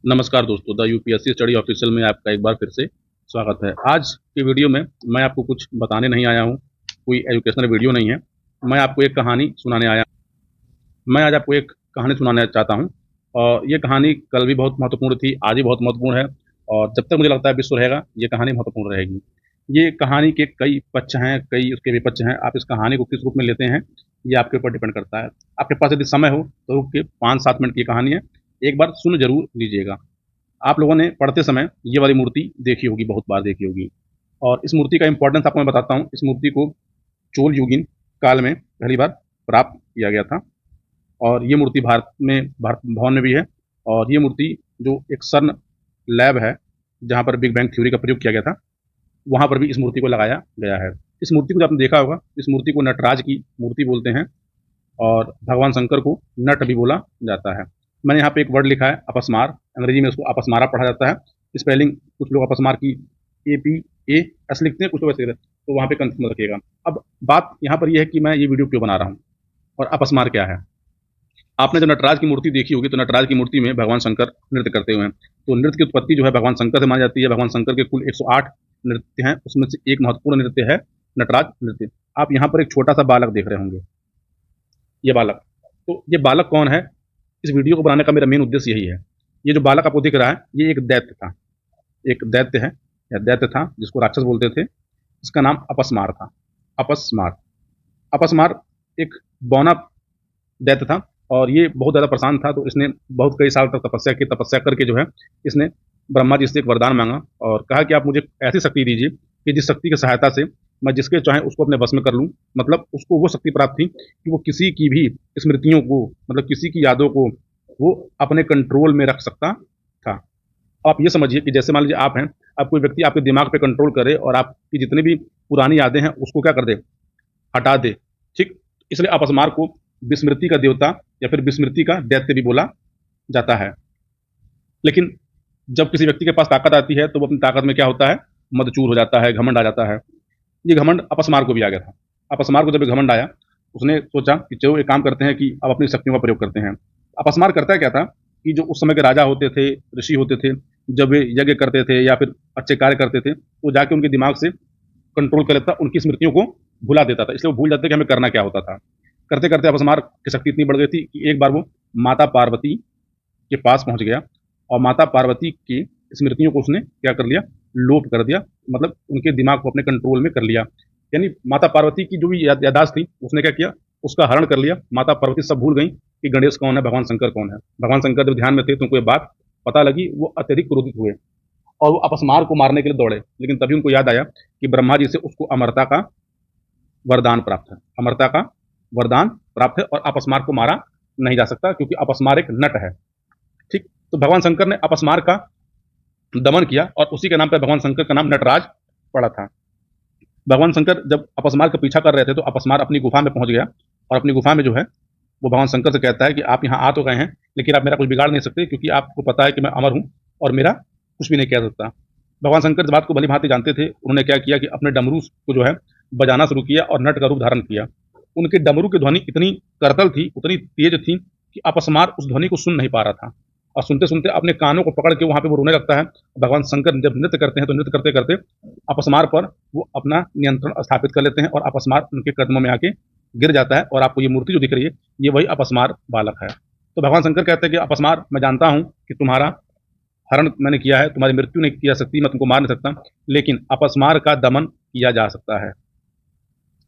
नमस्कार दोस्तों, the UPSC study official में आपका एक बार फिर से स्वागत है। आज की वीडियो में मैं आपको कुछ बताने नहीं आया हूँ, कोई एजुकेशनल वीडियो नहीं है। मैं आपको एक कहानी सुनाने आया मैं आज आपको एक कहानी सुनाना चाहता हूँ और ये कहानी कल भी बहुत महत्वपूर्ण थी, आज भी बहुत महत्वपूर्ण है और जब तक मुझे लगता है विश्व रहेगा, ये कहानी महत्वपूर्ण रहेगी। ये कहानी के कई पक्ष हैं, कई उसके विपक्ष हैं। आप इस कहानी को किस रूप में लेते हैं, ये आपके ऊपर डिपेंड करता है। आपके पास यदि समय हो तो रुक के 5-7 मिनट की कहानी है, एक बार सुन ज़रूर लीजिएगा। आप लोगों ने पढ़ते समय ये वाली मूर्ति देखी होगी, बहुत बार देखी होगी और इस मूर्ति का इम्पोर्टेंस आपको मैं बताता हूँ। इस मूर्ति को चोल युगीन काल में पहली बार प्राप्त किया गया था और ये मूर्ति भारत भवन में भी है और ये मूर्ति जो एक सर्न लैब है, जहाँ पर बिग बैंग थ्योरी का प्रयोग किया गया था, वहाँ पर भी इस मूर्ति को लगाया गया है। इस मूर्ति को जो आपने देखा होगा, इस मूर्ति को नटराज की मूर्ति बोलते हैं और भगवान शंकर को नट भी बोला जाता है। मैंने यहाँ पे एक वर्ड लिखा है अपस्मार, अंग्रेजी में उसको अपस्मारा पढ़ा जाता है। स्पेलिंग कुछ लोग अपस्मार की APA लिखते हैं, कुछ लोग ऐसे लिखते हैं, तो वहाँ पे कंफ्यूज मत रखिएगा। अब बात यहाँ पर यह है कि मैं ये वीडियो क्यों बना रहा हूँ और अपस्मार क्या है। आपने जब नटराज की मूर्ति देखी होगी तो नटराज की मूर्ति में भगवान शंकर नृत्य करते हुए हैं। तो नृत्य की उत्पत्ति जो है भगवान शंकर से मानी जाती है। भगवान शंकर के कुल 108 नृत्य हैं, उसमें से एक महत्वपूर्ण नृत्य है नटराज नृत्य। आप यहाँ पर एक छोटा सा बालक देख रहे होंगे, ये बालक। तो ये बालक कौन है, इस वीडियो को बनाने का मेरा मेन उद्देश्य यही है। ये जो बालक आपको दिख रहा है, ये एक दैत्य था, एक दैत्य है या दैत्य था, जिसको राक्षस बोलते थे। इसका नाम अपस्मार था। अपस्मार अपस्मार एक बौना दैत्य था और ये बहुत ज़्यादा परेशान था। तो इसने बहुत कई साल तक तपस्या की। तपस्या करके जो है इसने ब्रह्मा जी से एक वरदान मांगा और कहा कि आप मुझे ऐसी शक्ति दीजिए कि जिस शक्ति की सहायता से मैं जिसके चाहे उसको अपने वश में कर लूँ। मतलब उसको वो शक्ति प्राप्त थी कि वो किसी की भी स्मृतियों को, मतलब किसी की यादों को वो अपने कंट्रोल में रख सकता था। आप ये समझिए कि जैसे मान लीजिए आप हैं, आप कोई व्यक्ति आपके दिमाग पे कंट्रोल करे और आपकी जितनी भी पुरानी यादें हैं उसको क्या कर दे, हटा दे। ठीक, इसलिए अपस्मार को विस्मृति का देवता या फिर विस्मृति का दैत्य भी बोला जाता है। लेकिन जब किसी व्यक्ति के पास ताकत आती है तो वो अपनी ताकत में क्या होता है, मदचूर हो जाता है, घमंड आ जाता है। ये घमंड अपस्मार को भी आ गया था। अपस्मार को जब ये घमंड आया, उसने सोचा कि चलो एक काम करते हैं कि अब अपनी शक्तियों का प्रयोग करते हैं। अपस्मार करता क्या था कि जो उस समय के राजा होते थे, ऋषि होते थे, जब वे यज्ञ करते थे या फिर अच्छे कार्य करते थे, तो जाके उनके दिमाग से कंट्रोल कर लेता, उनकी स्मृतियों को भुला देता था। इसलिए वो भूल जाते कि हमें करना क्या होता था। करते करते अपस्मार की शक्ति इतनी बढ़ गई थी कि एक बार वो माता पार्वती के पास पहुंच गया और माता पार्वती की स्मृतियों को उसने क्या कर लिया, लोप कर दिया। मतलब उनके दिमाग को अपने कंट्रोल में कर लिया। यानी माता पार्वती की जो भी यादाश्त थी उसने क्या किया, उसका हरण कर लिया। माता पार्वती सब भूल गई कि गणेश कौन है, भगवान शंकर कौन है। भगवान शंकर जब ध्यान में थे तो उनको ये बात पता लगी, वो अत्यधिक क्रोधित हुए और वो अपस्मार को मारने के लिए दौड़े। लेकिन तभी उनको याद आया कि ब्रह्मा जी से उसको अमरता का वरदान प्राप्त है, अमरता का वरदान प्राप्त है और अपस्मार को मारा नहीं जा सकता क्योंकि अपस्मार एक नट है। ठीक, तो भगवान शंकर ने अपस्मार का दमन किया और उसी के नाम पर भगवान शंकर का नाम नटराज पड़ा था। भगवान शंकर जब अपस्मार का पीछा कर रहे थे तो अपस्मार अपनी गुफा में पहुंच गया और अपनी गुफा में जो है वो भगवान शंकर से कहता है कि आप यहाँ आ तो गए हैं, लेकिन आप मेरा कुछ बिगाड़ नहीं सकते क्योंकि आपको पता है कि मैं अमर हूँ और मेरा कुछ भी नहीं किया सकता। भगवान शंकर इस बात को भली भांति जानते थे। उन्होंने क्या किया कि अपने डमरू को जो है बजाना शुरू किया और नट का रूप धारण किया। उनके डमरू की ध्वनि इतनी करतल थी, उतनी तेज थी कि अपस्मार उस ध्वनि को सुन नहीं पा रहा था और सुनते सुनते अपने कानों को पकड़ के वहां पे वो रोने लगता है। भगवान शंकर जब नृत्य करते हैं तो नृत्य करते करते अपस्मार पर वो अपना नियंत्रण स्थापित कर लेते हैं और अपस्मार उनके कदमों में आके गिर जाता है। और आपको ये मूर्ति जो दिख रही है, ये वही अपस्मार बालक है। तो भगवान शंकर कहते हैं कि अपस्मार, मैं जानता हूं कि तुम्हारा हरण मैंने किया है, तुम्हारी मृत्यु नहीं की जा सकती, मैं तुमको मार नहीं सकता, लेकिन अपस्मार का दमन किया जा सकता है।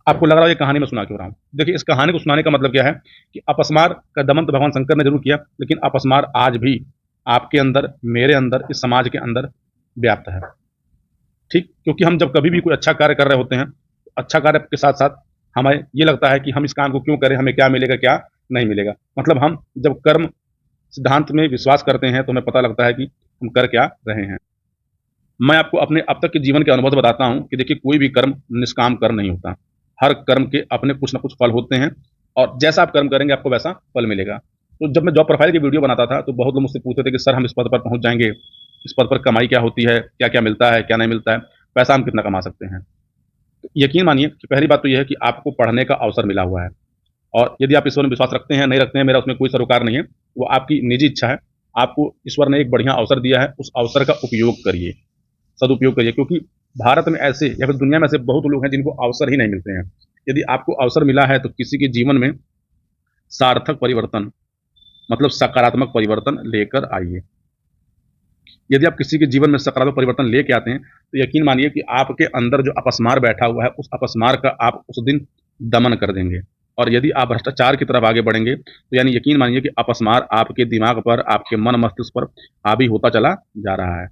आपको लग रहा है ये कहानी में सुना क्यों रहा हूँ। देखिए, इस कहानी को सुनाने का मतलब क्या है कि अपस्मार का दमन तो भगवान शंकर ने जरूर किया, लेकिन अपस्मार आज भी आपके अंदर, मेरे अंदर, इस समाज के अंदर व्याप्त है। ठीक, क्योंकि हम जब कभी भी कोई अच्छा कार्य कर रहे होते हैं, अच्छा कार्य के साथ साथ हमें ये लगता है कि हम इस काम को क्यों करें, हमें क्या मिलेगा क्या नहीं मिलेगा। मतलब हम जब कर्म सिद्धांत में विश्वास करते हैं तो हमें पता लगता है कि हम कर क्या रहे हैं। मैं आपको अपने अब तक के जीवन के अनुभव से बताता हूँ कि देखिए, कोई भी कर्म निष्काम कर्म नहीं होता। हर कर्म के अपने कुछ ना कुछ फल होते हैं और जैसा आप कर्म करेंगे आपको वैसा फल मिलेगा। तो जब मैं जॉब प्रोफाइल की वीडियो बनाता था तो बहुत लोग मुझसे पूछते थे कि सर, हम इस पद पर पहुंच जाएंगे, इस पद पर कमाई क्या होती है, क्या क्या मिलता है, क्या नहीं मिलता है, पैसा हम कितना कमा सकते हैं। तो यकीन मानिए कि पहली बात तो यह है कि आपको पढ़ने का अवसर मिला हुआ है और यदि आप ईश्वर में विश्वास रखते हैं नहीं रखते हैं, मेरा उसमें कोई सरोकार नहीं है, वो आपकी निजी इच्छा है। आपको ईश्वर ने एक बढ़िया अवसर दिया है, उस अवसर का उपयोग करिए, सदुपयोग करिए, क्योंकि भारत में ऐसे या फिर दुनिया में ऐसे बहुत लोग हैं जिनको अवसर ही नहीं मिलते हैं। यदि आपको अवसर मिला है तो किसी के जीवन में सार्थक परिवर्तन मतलब सकारात्मक परिवर्तन लेकर आइए। यदि आप किसी के जीवन में सकारात्मक परिवर्तन लेके आते हैं, तो यकीन मानिए कि आपके अंदर जो अपस्मार बैठा हुआ है, उस अपस्मार का आप उस दिन दमन कर देंगे। और यदि आप भ्रष्टाचार की तरफ आगे बढ़ेंगे, तो यानी यकीन मानिए कि अपस्मार आपके दिमाग पर, आपके मन मस्तिष्क पर हावी होता चला जा रहा है।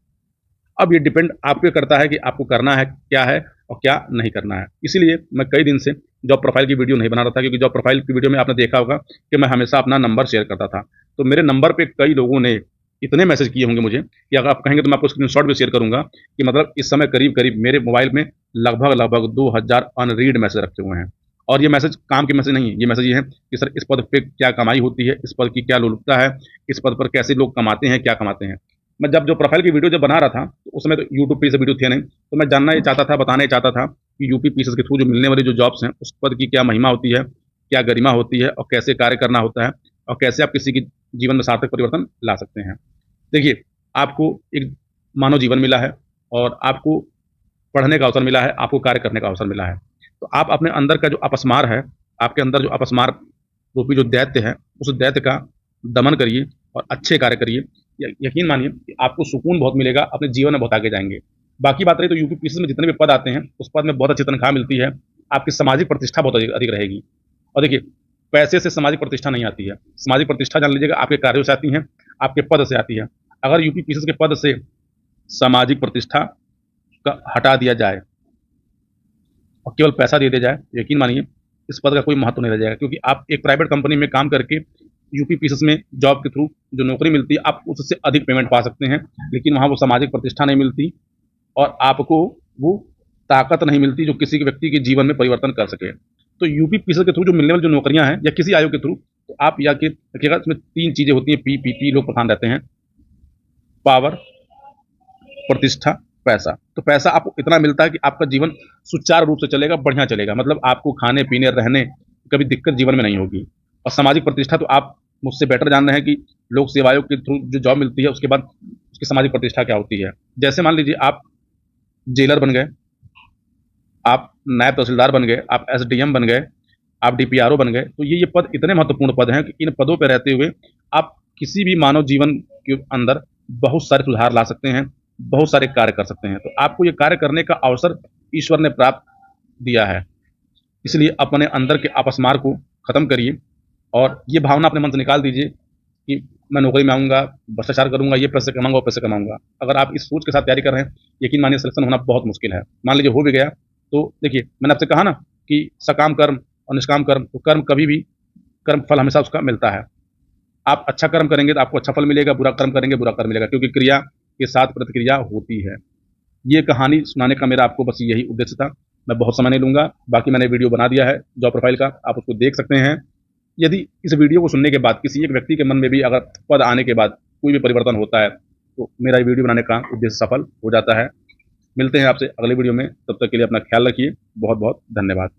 अब ये डिपेंड आप पे करता है कि आपको करना है क्या है और क्या नहीं करना है। इसीलिए मैं कई दिन से जॉब प्रोफाइल की वीडियो नहीं बना रहा था, क्योंकि जॉब प्रोफाइल की वीडियो में आपने देखा होगा कि मैं हमेशा अपना नंबर शेयर करता था। तो मेरे नंबर पे कई लोगों ने इतने मैसेज किए होंगे मुझे कि अगर आप कहेंगे तो मैं आपको स्क्रीनशॉट भी शेयर करूँगा कि मतलब इस समय करीब-करीब मेरे मोबाइल में लगभग 2000 अनरीड मैसेज रखे हुए हैं। और ये मैसेज काम के मैसेज नहीं है, ये मैसेज ये है कि सर इस पद पे क्या कमाई होती है, इस पद की क्या लोलुपता है, इस पद पर कैसे लोग कमाते हैं, क्या कमाते हैं। मैं जब जो प्रोफाइल की वीडियो जब बना रहा था, तो उस समय तो यूट्यूब पे ये सब वीडियो थे नहीं, तो मैं जानना ये चाहता था, बताना ये चाहता था कि यूपी पीसीएस के थ्रू जो मिलने वाली जो जॉब्स हैं, उस पद की क्या महिमा होती है, क्या गरिमा होती है और कैसे कार्य करना होता है और कैसे आप किसी के जीवन में सार्थक परिवर्तन ला सकते हैं। देखिए, आपको एक मानव जीवन मिला है और आपको पढ़ने का अवसर मिला है, आपको कार्य करने का अवसर मिला है। तो आप अपने अंदर का जो अपस्मार है, आपके अंदर जो अपस्मार रूपी जो दैत्य है, उस दैत्य का दमन करिए और अच्छे कार्य करिए। यकीन मानिए कि आपको सुकून बहुत मिलेगा, अपने जीवन में बहुत आगे जाएँगे। बाकी बात रही तो यूपी पीसीएस में जितने भी पद आते हैं, उस पद में बहुत अच्छी तनख्वाह मिलती है, आपकी सामाजिक प्रतिष्ठा बहुत अधिक अधिक रहेगी। और देखिए, पैसे से सामाजिक प्रतिष्ठा नहीं आती है, सामाजिक प्रतिष्ठा जान लीजिएगा आपके कार्यों से आती है, आपके पद से आती है। अगर यूपी पीसीएस के पद से सामाजिक प्रतिष्ठा का हटा दिया जाए और केवल पैसा दे दिया जाए, यकीन मानिए इस पद का कोई महत्व नहीं रह जाएगा, क्योंकि आप एक प्राइवेट कंपनी में काम करके यूपी पीसीएस में जॉब के थ्रू जो नौकरी मिलती है, आप उससे अधिक पेमेंट पा सकते हैं, लेकिन वहाँ वो सामाजिक प्रतिष्ठा नहीं मिलती और आपको वो ताकत नहीं मिलती जो किसी के व्यक्ति के जीवन में परिवर्तन कर सके। तो यूपी पीसीएस के थ्रू जो मिलने वाली जो नौकरियाँ हैं या किसी आयोग के थ्रू, तो आप या कि देखिएगा इसमें 3 चीज़ें होती हैं, पी लोग प्रधान रहते हैं, पावर, प्रतिष्ठा, पैसा। तो पैसा आपको इतना मिलता है कि आपका जीवन सुचारू रूप से चलेगा, बढ़िया चलेगा। मतलब आपको खाने-पीने, रहने कभी दिक्कत जीवन में नहीं होगी। और सामाजिक प्रतिष्ठा तो आप मुझसे बेटर जान रहे हैं कि लोक सेवा आयोग के थ्रू जो जॉब मिलती है, उसके बाद उसकी सामाजिक प्रतिष्ठा क्या होती है। जैसे मान लीजिए आप जेलर बन गए, आप नायब तहसीलदार बन गए, आप एसडीएम बन गए, आप डीपीआरओ बन गए, तो ये पद इतने महत्वपूर्ण पद हैं कि इन पदों पे रहते हुए आप किसी भी मानव जीवन के अंदर बहुत सारे सुधार ला सकते हैं, बहुत सारे कार्य कर सकते हैं। तो आपको ये कार्य करने का अवसर ईश्वर ने प्राप्त दिया है। इसलिए अपने अंदर के अपस्मार को खत्म करिए और ये भावना अपने मन से निकाल दीजिए कि मैं नौकरी में आऊँगा, भ्रष्टाचार करूँगा, ये पैसे कमाऊँगा, वो पैसे कमाऊँगा। अगर आप इस सोच के साथ तैयारी कर रहे हैं, यकीन मानिए सिलेक्शन होना बहुत मुश्किल है। मान लीजिए हो भी गया, तो देखिए मैंने आपसे कहा ना कि सकाम कर्म और निष्काम कर्म, तो कर्म कभी भी कर्म फल हमेशा उसका मिलता है। आप अच्छा कर्म करेंगे तो आपको अच्छा फल मिलेगा, बुरा कर्म करेंगे बुरा कर्म मिलेगा, क्योंकि क्रिया के साथ प्रतिक्रिया होती है। ये कहानी सुनाने का मेरा आपको बस यही उद्देश्य था। मैं बहुत समय नहीं लूँगा, बाकी मैंने वीडियो बना दिया है जॉब प्रोफाइल का, आप उसको देख सकते हैं। यदि इस वीडियो को सुनने के बाद किसी एक व्यक्ति के मन में भी अगर पद आने के बाद कोई भी परिवर्तन होता है, तो मेरा ये वीडियो बनाने का उद्देश्य सफल हो जाता है। मिलते हैं आपसे अगले वीडियो में, तब तक के लिए अपना ख्याल रखिए। बहुत-बहुत धन्यवाद।